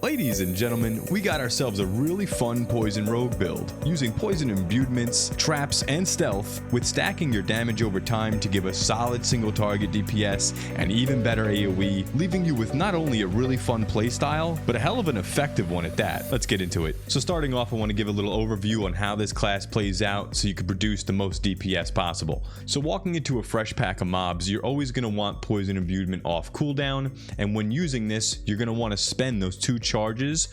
Ladies and gentlemen, we got ourselves a really fun poison rogue build, using poison imbuements, traps, and stealth, with stacking your damage over time to give a solid single target DPS and even better AoE, leaving you with not only a really fun playstyle, but a hell of an effective one at that. Let's get into it. So starting off, I want to give a little overview on how this class plays out so you can produce the most DPS possible. So walking into a fresh pack of mobs, you're always going to want poison imbuement off cooldown, and when using this, you're going to want to spend those 2 charges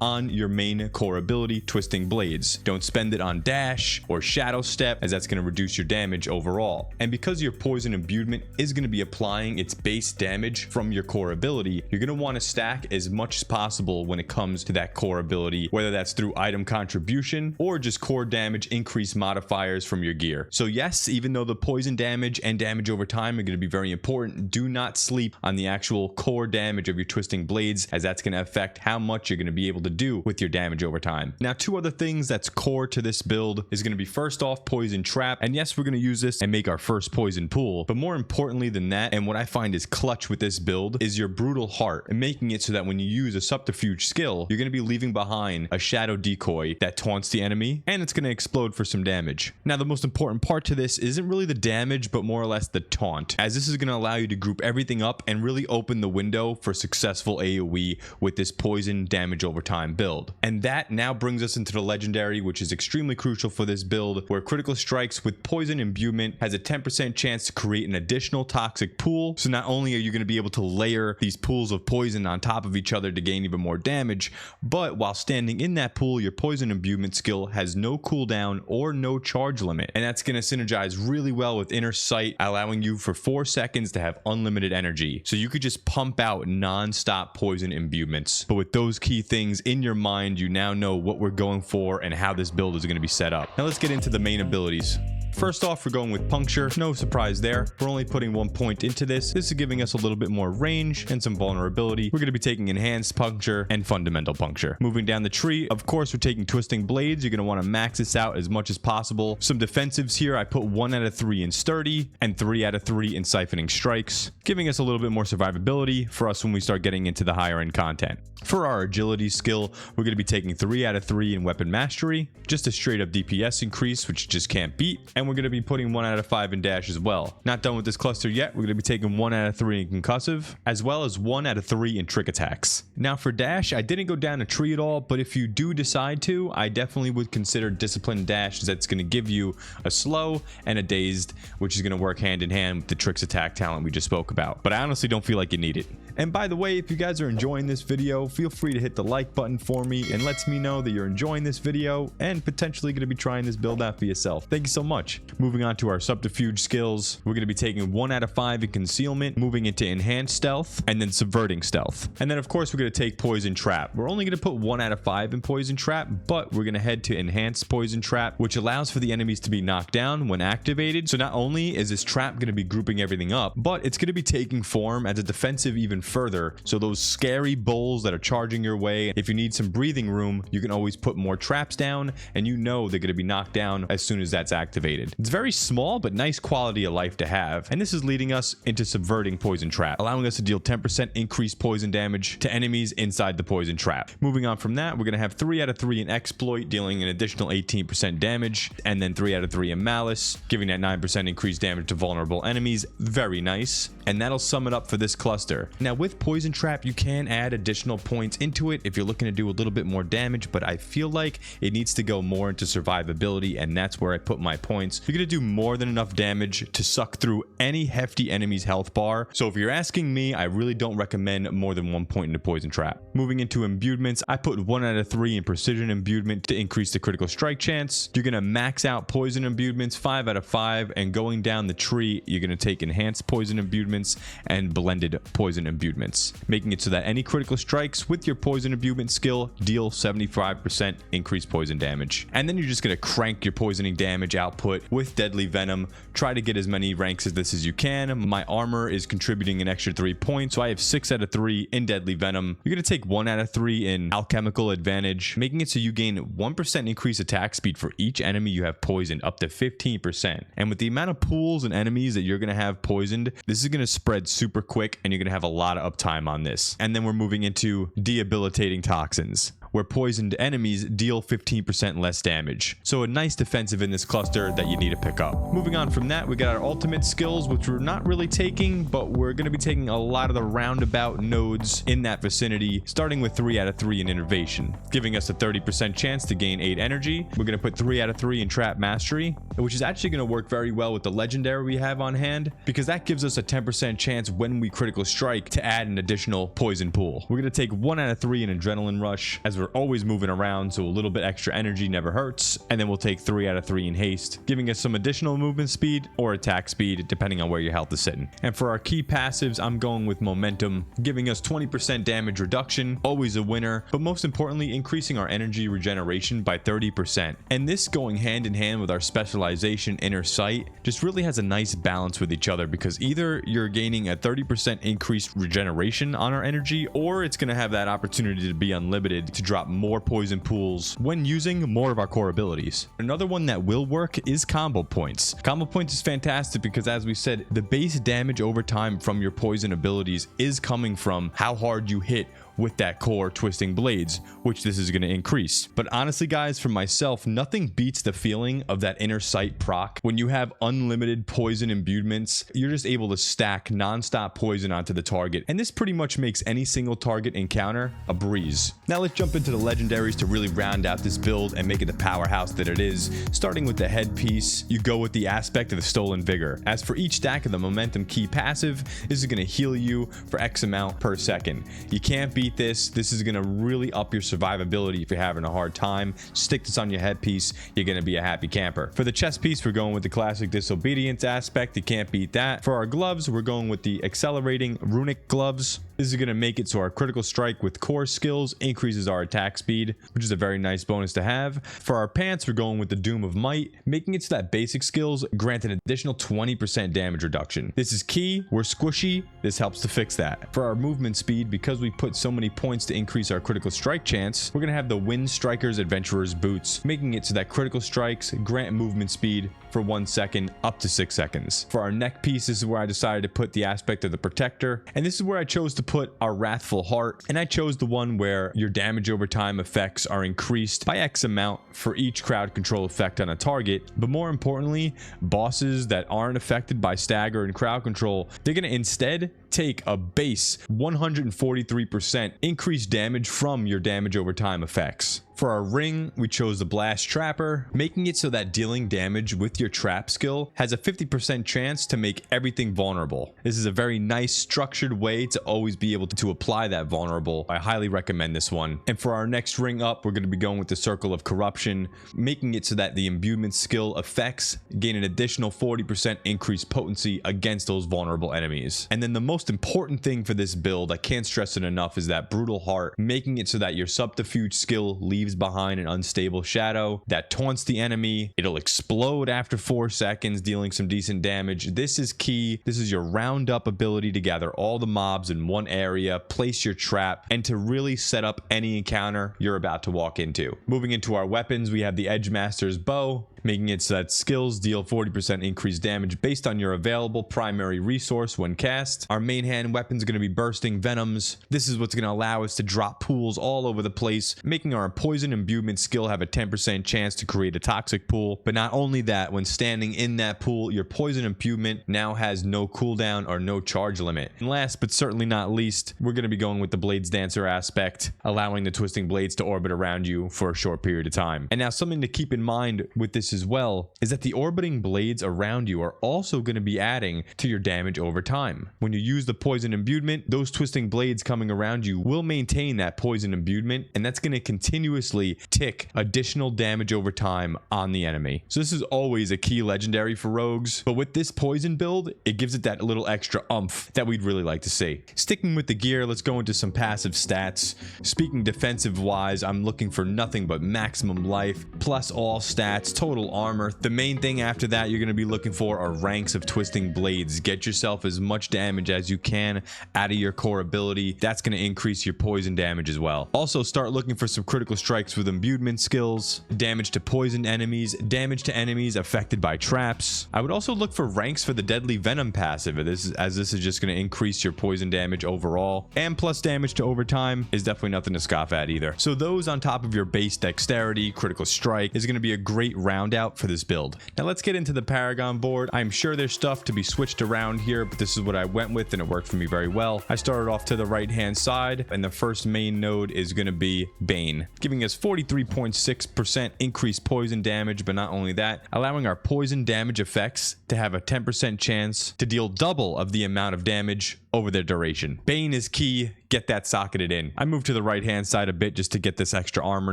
on your main core ability, Twisting Blades. Don't spend it on dash or shadow step, as that's going to reduce your damage overall. And because your poison imbuement is going to be applying its base damage from your core ability, you're going to want to stack as much as possible when it comes to that core ability, whether that's through item contribution or just core damage increase modifiers from your gear. So yes, even though the poison damage and damage over time are going to be very important, do not sleep on the actual core damage of your Twisting Blades, as that's going to affect how much you're going to be able to do with your damage over time. Now, 2 other things that's core to this build is going to be, first off, Poison Trap. And yes, we're going to use this and make our first poison pool, but more importantly than that, and what I find is clutch with this build, is your Brutal Heart, and making it so that when you use a subterfuge skill, you're going to be leaving behind a shadow decoy that taunts the enemy, and it's going to explode for some damage. Now, the most important part to this isn't really the damage, but more or less the taunt, as this is going to allow you to group everything up and really open the window for successful AoE with this poison damage over time build. And that now brings us into the legendary, which is extremely crucial for this build, where critical strikes with poison imbuement has a 10% chance to create an additional toxic pool. So not only are you going to be able to layer these pools of poison on top of each other to gain even more damage, but while standing in that pool, your poison imbuement skill has no cooldown or no charge limit, and that's going to synergize really well with Inner Sight, allowing you for 4 seconds to have unlimited energy, so you could just pump out non-stop poison imbuements. But with those key things in your mind, you now know what we're going for and how this build is going to be set up. Now let's get into the main abilities. First off, we're going with Puncture. No surprise there. We're only putting 1 point into this. This is giving us a little bit more range and some vulnerability. We're going to be taking Enhanced Puncture and Fundamental Puncture. Moving down the tree, of course, we're taking Twisting Blades. You're going to want to max this out as much as possible. Some defensives here, I put 1 out of 3 in Sturdy and 3 out of 3 in Siphoning Strikes, giving us a little bit more survivability for us when we start getting into the higher end content. For our Agility skill, we're going to be taking 3 out of 3 in Weapon Mastery, just a straight up DPS increase, which you just can't beat. And we're going to be putting 1 out of 5 in Dash as well. Not done with this cluster yet. We're going to be taking 1 out of 3 in Concussive, as well as 1 out of 3 in Trick Attacks. Now for Dash, I didn't go down a tree at all, but if you do decide to, I definitely would consider Disciplined Dash, as that's going to give you a slow and a dazed, which is going to work hand in hand with the Tricks Attack talent we just spoke about. But I honestly don't feel like you need it. And by the way, if you guys are enjoying this video, feel free to hit the like button for me and lets me know that you're enjoying this video and potentially going to be trying this build out for yourself. Thank you so much. Moving on to our subterfuge skills, we're going to be taking 1 out of 5 in Concealment, moving into Enhanced Stealth, and then Subverting Stealth. And then of course we're going to take Poison Trap. We're only going to put 1 out of 5 in Poison Trap, but we're going to head to Enhanced Poison Trap, which allows for the enemies to be knocked down when activated. So not only is this trap going to be grouping everything up, but it's going to be taking form as a defensive even further. So those scary bulls that are charging your way, if you need some breathing room, you can always put more traps down, and you know they're going to be knocked down as soon as that's activated. It's very small but nice quality of life to have. And this is leading us into Subverting Poison Trap, allowing us to deal 10% increased poison damage to enemies inside the poison trap. Moving on from that, we're going to have 3 out of 3 in Exploit, dealing an additional 18% damage, and then 3 out of 3 in Malice, giving that 9% increased damage to vulnerable enemies. Very nice. And that'll sum it up for this cluster. Now with Poison Trap, you can add additional points into it if you're looking to do a little bit more damage, but I feel like it needs to go more into survivability, and that's where I put my points. You're going to do more than enough damage to suck through any hefty enemy's health bar. So if you're asking me, I really don't recommend more than 1 point into Poison Trap. Moving into imbuements, I put 1 out of 3 in Precision Imbuement to increase the critical strike chance. You're going to max out Poison Imbuements 5 out of 5, and going down the tree, you're going to take Enhanced Poison Imbuements and Blended Poison Imbuements, making it so that any critical strikes with your Poison Imbuement skill deal 75% increased poison damage. And then you're just going to crank your poisoning damage output it with deadly venom. Try to get as many ranks as this as you can. My armor is contributing an extra 3 points, so I have 6 out of 3 in deadly venom. You're going to take 1 out of 3 in alchemical advantage, making it so you gain 1% increased attack speed for each enemy you have poisoned, up to 15%. And with the amount of pools and enemies that you're going to have poisoned, this is going to spread super quick and you're going to have a lot of uptime on this. And then we're moving into debilitating toxins, where poisoned enemies deal 15% less damage. So a nice defensive in this cluster that you need to pick up. Moving on from that, we got our ultimate skills, which we're not really taking, but we're going to be taking a lot of the roundabout nodes in that vicinity, starting with 3 out of 3 in innovation, giving us a 30% chance to gain 8 energy. We're going to put 3 out of 3 in trap mastery, which is actually going to work very well with the legendary we have on hand, because that gives us a 10% chance when we critical strike to add an additional poison pool. We're going to take 1 out of 3 in adrenaline rush, as we're always moving around, so a little bit extra energy never hurts. And then we'll take 3 out of 3 in haste, giving us some additional movement speed or attack speed depending on where your health is sitting. And for our key passives, I'm going with momentum, giving us 20% damage reduction, always a winner, but most importantly increasing our energy regeneration by 30%. And this, going hand in hand with our specialization inner sight, just really has a nice balance with each other, because either you're gaining a 30% increased regeneration on our energy, or it's going to have that opportunity to be unlimited to drop more poison pools when using more of our core abilities. Another one that will work is combo points. Combo points is fantastic because, as we said, the base damage over time from your poison abilities is coming from how hard you hit with that core twisting blades, which this is going to increase. But honestly guys, for myself, nothing beats the feeling of that inner sight proc. When you have unlimited poison imbuements, you're just able to stack non-stop poison onto the target, and this pretty much makes any single target encounter a breeze. Now let's jump into the legendaries to really round out this build and make it the powerhouse that it is. Starting with the headpiece, you go with the aspect of the stolen vigor. As for each stack of the momentum key passive, this is going to heal you for X amount per second. You can't beat this. This is going to really up your survivability if you're having a hard time. Stick this on your headpiece, you're going to be a happy camper. For the chest piece, we're going with the classic disobedience aspect. You can't beat that. For our gloves, we're going with the accelerating runic gloves. This is going to make it so our critical strike with core skills increases our attack speed, which is a very nice bonus to have. For our pants, we're going with the Doom of Might, making it so that basic skills grant an additional 20% damage reduction. This is key. We're squishy. This helps to fix that. For our movement speed, because we put so many points to increase our critical strike chance, we're going to have the Wind Strikers Adventurer's Boots, making it so that critical strikes grant movement speed for 1 second up to 6 seconds. For our neck piece, this is where I decided to put the aspect of the Protector, and this is where I chose to put our Wrathful Heart, and I chose the one where your damage over time effects are increased by X amount for each crowd control effect on a target. But more importantly, bosses that aren't affected by stagger and crowd control, they're going to instead take a base 143% increased damage from your damage over time effects. For our ring, we chose the Blast Trapper, making it so that dealing damage with your trap skill has a 50% chance to make everything vulnerable. This is a very nice structured way to always be able to apply that vulnerable. I highly recommend this one. And for our next ring up, we're going to be going with the Circle of Corruption, making it so that the imbuement skill effects gain an additional 40% increased potency against those vulnerable enemies. And then the most important thing for this build, I can't stress it enough, is that Brutal Heart, making it so that your subterfuge skill leaves behind an unstable shadow that taunts the enemy. It'll explode after 4 seconds, dealing some decent damage. This is key. This is your round up ability to gather all the mobs in one area, place your trap, and to really set up any encounter you're about to walk into. Moving into our weapons, we have the Edgemaster's Bow, making it so that skills deal 40% increased damage based on your available primary resource when cast. Our main hand weapon is going to be Bursting Venoms. This is what's going to allow us to drop pools all over the place, making our poison imbuement skill have a 10% chance to create a toxic pool. But not only that, when standing in that pool, your poison imbuement now has no cooldown or no charge limit. And last but certainly not least, we're going to be going with the Blades Dancer aspect, allowing the twisting blades to orbit around you for a short period of time. And now something to keep in mind with this as well is that the orbiting blades around you are also going to be adding to your damage over time. When you're use the poison imbuement, those twisting blades coming around you will maintain that poison imbuement, and that's going to continuously tick additional damage over time on the enemy. So this is always a key legendary for rogues, but with this poison build, it gives it that little extra oomph that we'd really like to see. Sticking with the gear, let's go into some passive stats. Speaking defensive wise, I'm looking for nothing but maximum life, plus all stats, total armor. The main thing after that you're going to be looking for are ranks of twisting blades. Get yourself as much damage as you can out of your core ability. That's going to increase your poison damage as well. Also start looking for some critical strikes with imbuement skills, damage to poisoned enemies, damage to enemies affected by traps. I would also look for ranks for the deadly venom passive, as this is just going to increase your poison damage overall, and plus damage to overtime is definitely nothing to scoff at either. So those on top of your base dexterity, critical strike is going to be a great round out for this build. Now let's get into the Paragon board. I'm sure there's stuff to be switched around here, but this is what I went with and it worked for me very well. I started off to the right hand side, and the first main node is going to be Bane, giving us 43.6% increased poison damage, but not only that, allowing our poison damage effects to have a 10% chance to deal double of the amount of damage over their duration. Bane is key. Get that socketed in. I moved to the right hand side a bit just to get this extra armor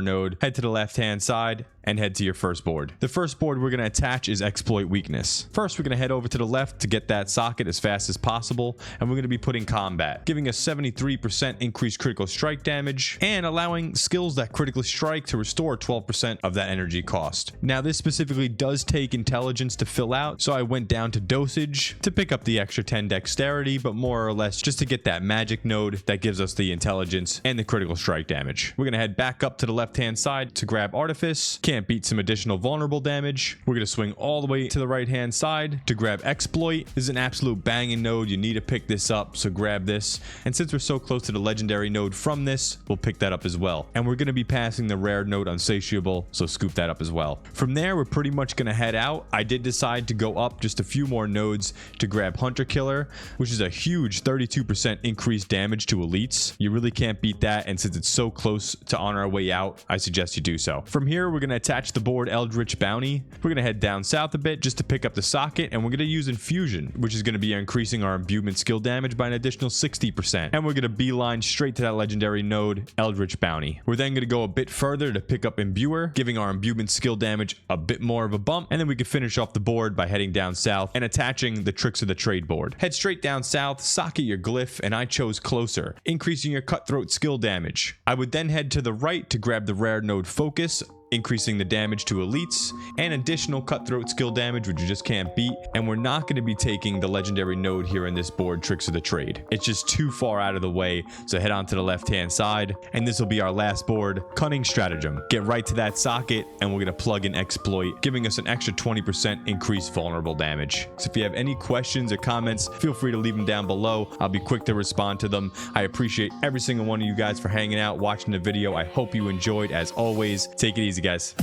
node. Head to the left hand side and head to your first board. The first board we're going to attach is Exploit Weakness. First, we're going to head over to the left to get that socket as fast as possible, and we're going to be putting Combat, giving us 73% increased critical strike damage and allowing skills that critically strike to restore 12% of that energy cost. Now this specifically does take intelligence to fill out, so I went down to dosage to pick up the extra 10 dexterity, but more or less just to get that magic node that gives us the intelligence and the critical strike damage. We're going to head back up to the left hand side to grab Artifice. Can't beat some additional vulnerable damage. We're going to swing all the way to the right hand side to grab Exploit. This is an absolute banging node. You need to pick this up, so grab this. And since we're so close to the legendary node from this, we'll pick that up as well. And we're going to be passing the rare node Unsatiable, so scoop that up as well. From there, we're pretty much going to head out. I did decide to go up just a few more nodes to grab Hunter Killer, which is a huge 32% increased damage to elites. You really can't beat that, and since it's so close to on our way out, I suggest you do so. From here, we're going to attach the board Eldritch Bounty. We're going to head down south a bit just to pick up the socket, and we're going to use Infusion, which is going to be increasing our imbuement skill damage by an additional 60%. And we're going to beeline straight to that legendary node Eldritch Bounty. We're then going to go a bit further to pick up Imbuer, giving our imbuement skill damage a bit more of a bump, and then we can finish off the board by heading down south and attaching the Tricks of the Trade board. Head straight down south, socket your glyph, and I chose Closer, increasing your cutthroat skill damage. I would then head to the right to grab the rare node Focus, increasing the damage to elites and additional cutthroat skill damage, which you just can't beat. And we're not going to be taking the legendary node here in this board, Tricks of the Trade. It's just too far out of the way, so head on to the left hand side, and this will be our last board, Cunning Stratagem. Get right to that socket and we're going to plug in Exploit, giving us an extra 20% increased vulnerable damage. So if you have any questions or comments, feel free to leave them down below. I'll be quick to respond to them. I appreciate every single one of you guys for hanging out, watching the video. I hope you enjoyed. As always, take it easy, guys.